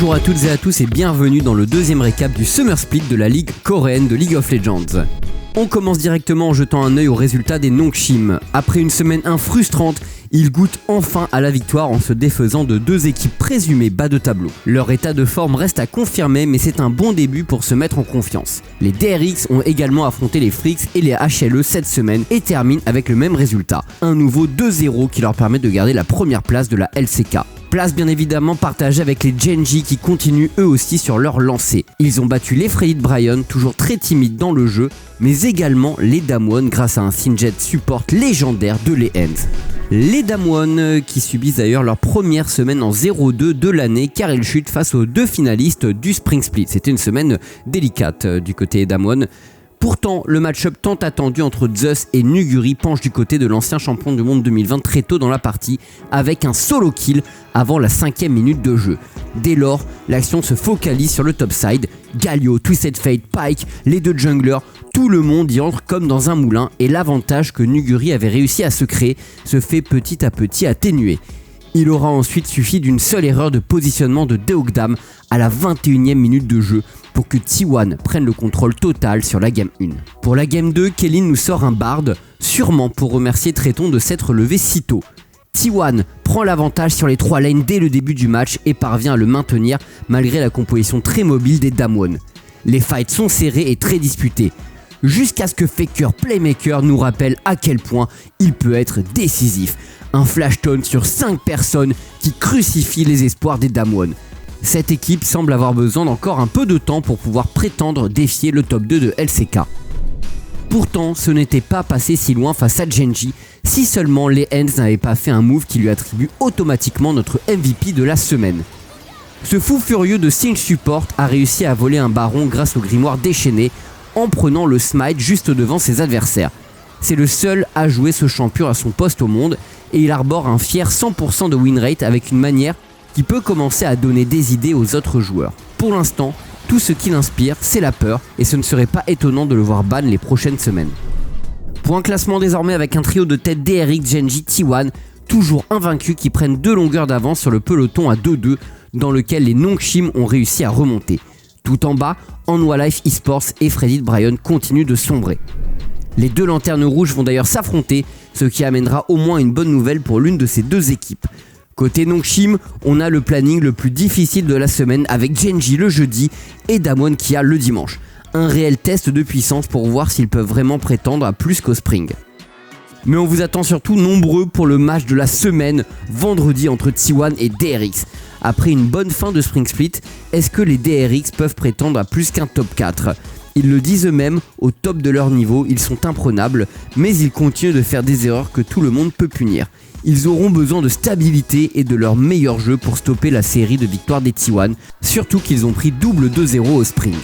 Bonjour à toutes et à tous et bienvenue dans le deuxième récap du Summer Split de la ligue coréenne de League of Legends. On commence directement en jetant un œil aux résultats des Nongshim. Après une semaine frustrante, ils goûtent enfin à la victoire en se défaisant de deux équipes présumées bas de tableau. Leur état de forme reste à confirmer, mais c'est un bon début pour se mettre en confiance. Les DRX ont également affronté les Freaks et les HLE cette semaine et terminent avec le même résultat. Un nouveau 2-0 qui leur permet de garder la première place de la LCK. Place bien évidemment partagée avec les Gen.G qui continuent eux aussi sur leur lancée. Ils ont battu les Freddy Bryan, toujours très timides dans le jeu, mais également les Damwon grâce à un Singed support légendaire de Lehends. Les Damwon qui subissent d'ailleurs leur première semaine en 0-2 de l'année car ils chutent face aux deux finalistes du Spring Split. C'était une semaine délicate du côté Damwon. Pourtant, le match-up tant attendu entre Zeus et Nuguri penche du côté de l'ancien champion du monde 2020 très tôt dans la partie, avec un solo kill avant la 5e minute de jeu. Dès lors, l'action se focalise sur le topside. Galio, Twisted Fate, Pyke, les deux junglers, tout le monde y entre comme dans un moulin et l'avantage que Nuguri avait réussi à se créer se fait petit à petit atténuer. Il aura ensuite suffi d'une seule erreur de positionnement de Deogdam à la 21e minute de jeu pour que T1 prenne le contrôle total sur la game 1. Pour la game 2, Kellin nous sort un Bard, sûrement pour remercier Tréton de s'être levé si tôt. T1 prend l'avantage sur les 3 lanes dès le début du match et parvient à le maintenir malgré la composition très mobile des Damwon. Les fights sont serrés et très disputés, jusqu'à ce que Faker Playmaker nous rappelle à quel point il peut être décisif. Un flashton sur 5 personnes qui crucifie les espoirs des Damwon. Cette équipe semble avoir besoin d'encore un peu de temps pour pouvoir prétendre défier le top 2 de LCK. Pourtant, ce n'était pas passé si loin face à Gen.G, si seulement Lehends n'avait pas fait un move qui lui attribue automatiquement notre MVP de la semaine. Ce fou furieux de Singed Support a réussi à voler un baron grâce au grimoire déchaîné en prenant le smite juste devant ses adversaires. C'est le seul à jouer ce champion à son poste au monde et il arbore un fier 100% de win rate avec une manière qui peut commencer à donner des idées aux autres joueurs. Pour l'instant, tout ce qui l'inspire, c'est la peur et ce ne serait pas étonnant de le voir ban les prochaines semaines. Point classement désormais avec un trio de tête DRX, Gen.G, T1, toujours invaincus qui prennent 2 longueurs d'avance sur le peloton à 2-2 dans lequel les Nongshim ont réussi à remonter. Tout en bas, Hanwha Esports et Freddy Bryan continuent de sombrer. Les deux lanternes rouges vont d'ailleurs s'affronter, ce qui amènera au moins une bonne nouvelle pour l'une de ces deux équipes. Côté Nongshim, on a le planning le plus difficile de la semaine avec Gen.G le jeudi et Damwon qui a le dimanche. Un réel test de puissance pour voir s'ils peuvent vraiment prétendre à plus qu'au Spring. Mais on vous attend surtout nombreux pour le match de la semaine, vendredi entre T1 et DRX. Après une bonne fin de Spring Split, est-ce que les DRX peuvent prétendre à plus qu'un top 4 ? Ils le disent eux-mêmes, au top de leur niveau, ils sont imprenables, mais ils continuent de faire des erreurs que tout le monde peut punir. Ils auront besoin de stabilité et de leur meilleur jeu pour stopper la série de victoires des T1, surtout qu'ils ont pris double 2-0 au Spring.